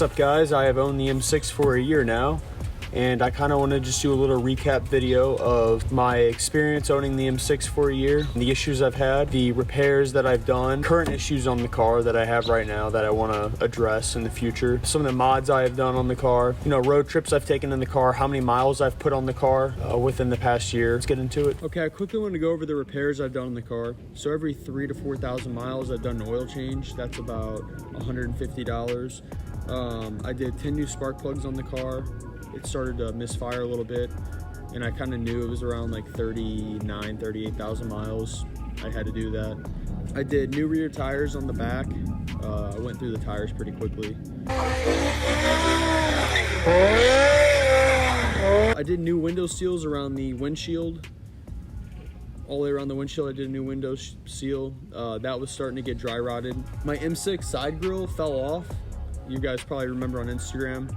What's up guys, I have owned the M6 for a year now, and I kind of want to just do a little recap video of my experience owning the M6 for a year, the issues I've had, the repairs that I've done, current issues on the car that I have right now that I want to address in the future, some of the mods I have done on the car, you know, road trips I've taken in the car, how many miles I've put on the car within the past year. Let's get into it. Okay, I quickly want to go over the repairs I've done on the car. So every 3,000 to 4,000 miles I've done an oil change. That's about $150. I did 10 new spark plugs on the car. It started to misfire a little bit, and I kind of knew it was around like 38,000 miles. I had to do that. I did new rear tires on the back. I went through the tires pretty quickly. I did new window seals around the windshield. All the way around the windshield, I did a new window seal. That was starting to get dry rotted. My M6 side grille fell off. You guys probably remember on Instagram.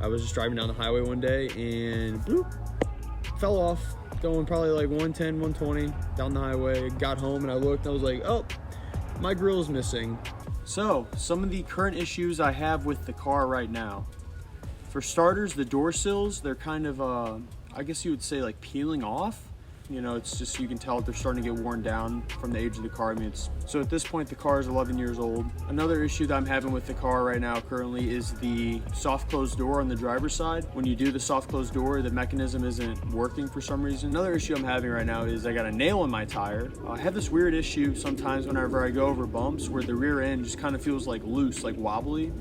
I was just driving down the highway one day and bloop, fell off, going probably like 110, 120 down the highway. Got home and I looked and I was like, oh, my grill's missing. So, some of the current issues I have with the car right now. For starters, the door sills, they're kind of, I guess you would say like peeling off. You know, it's just, you can tell they're starting to get worn down from the age of the car. I mean, so at this point, the car is 11 years old. Another issue that I'm having with the car right now currently is the soft closed door on the driver's side. When you do the soft closed door, the mechanism isn't working for some reason. Another issue I'm having right now is I got a nail in my tire. I have this weird issue sometimes whenever I go over bumps where the rear end just kind of feels like loose, like wobbly.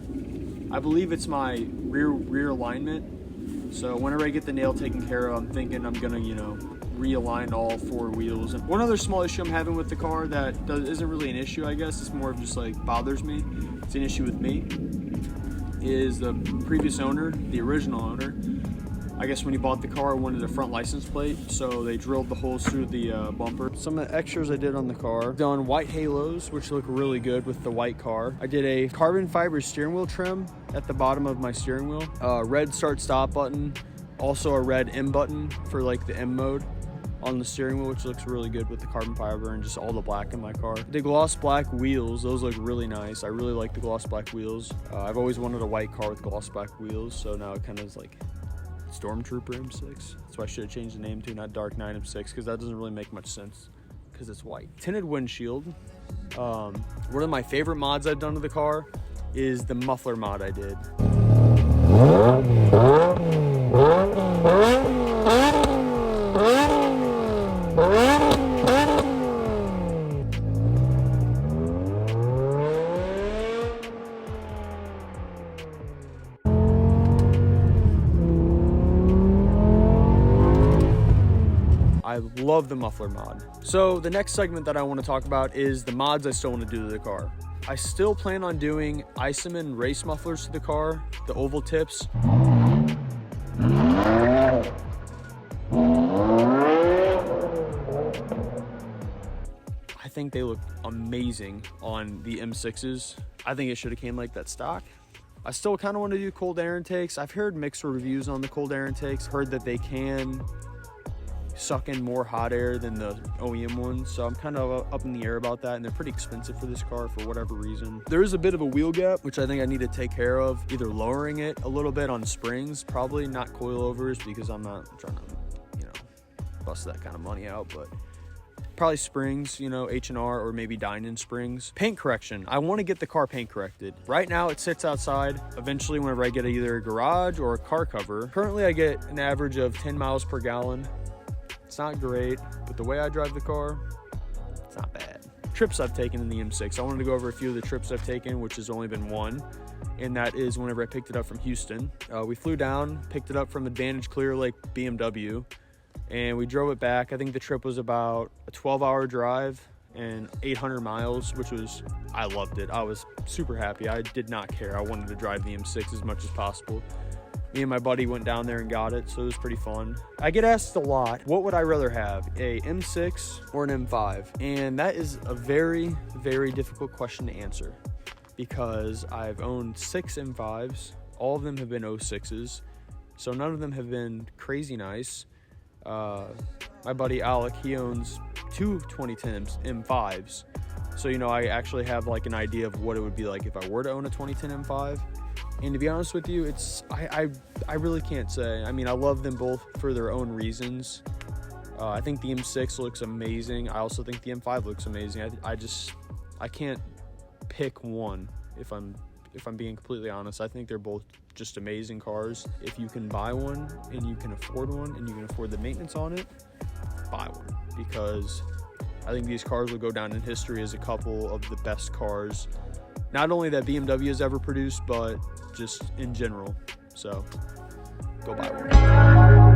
I believe it's my rear alignment. So whenever I get the nail taken care of, I'm thinking I'm gonna, you know, realign all four wheels. And one other small issue I'm having with the car that isn't really an issue, I guess, it's more of just like bothers me, it's an issue with me, is the previous owner, the original owner, I guess when he bought the car, wanted a front license plate, so they drilled the holes through the bumper. Some of the extras I did on the car, done white halos, which look really good with the white car. I did a carbon fiber steering wheel trim at the bottom of my steering wheel, red start stop button, also a red M button for like the M mode on the steering wheel, which looks really good with the carbon fiber and just all the black in my car. The gloss black wheels, those look really nice. I really like the gloss black wheels. I've always wanted a white car with gloss black wheels, so now it kind of is like Stormtrooper M6. That's why I should have changed the name to, not Dark Knight M6, because that doesn't really make much sense because it's white. Tinted windshield. One of my favorite mods I've done to the car is the muffler mod I did. I love the muffler mod. So the next segment that I want to talk about is the mods I still want to do to the car. I still plan on doing Iceman race mufflers to the car, the oval tips. I think they look amazing on the M6s. I think it should have came like that stock. I still kind of want to do cold air intakes. I've heard mixed reviews on the cold air intakes. Heard that they can suck in more hot air than the OEM ones, so I'm kind of up in the air about that, and they're pretty expensive for this car for whatever reason. There is a bit of a wheel gap, which I think I need to take care of, either lowering it a little bit on springs, probably not coilovers, because I'm not trying to, you know, bust that kind of money out, but probably springs, you know, H&R or maybe Dynon springs. Paint correction. I want to get the car paint corrected. Right now it sits outside. Eventually whenever I get either a garage or a car cover, currently I get an average of 10 miles per gallon. It's not great, but the way I drive the car, it's not bad. Trips I've taken in the M6. I wanted to go over a few of the trips I've taken, which has only been one, and that is whenever I picked it up from Houston. We flew down, picked it up from Advantage Clear Lake BMW, and we drove it back. I think the trip was about a 12-hour drive and 800 miles, which was, I loved it. I was super happy. I did not care. I wanted to drive the M6 as much as possible. Me and my buddy went down there and got it, so it was pretty fun. I get asked a lot, what would I rather have, a M6 or an M5? And that is a very, very difficult question to answer because I've owned 6 M5s. All of them have been 06s, so none of them have been crazy nice. My buddy Alec, he owns 2 2010 M5s. So, you know, I actually have like an idea of what it would be like if I were to own a 2010 M5. And to be honest with you, I really can't say. I mean, I love them both for their own reasons. I think the M6 looks amazing. I also think the M5 looks amazing. I can't pick one if I'm being completely honest. I think they're both just amazing cars. If you can buy one and you can afford one and you can afford the maintenance on it, buy one, because I think these cars will go down in history as a couple of the best cars, not only that BMW has ever produced, but just in general. So go buy one.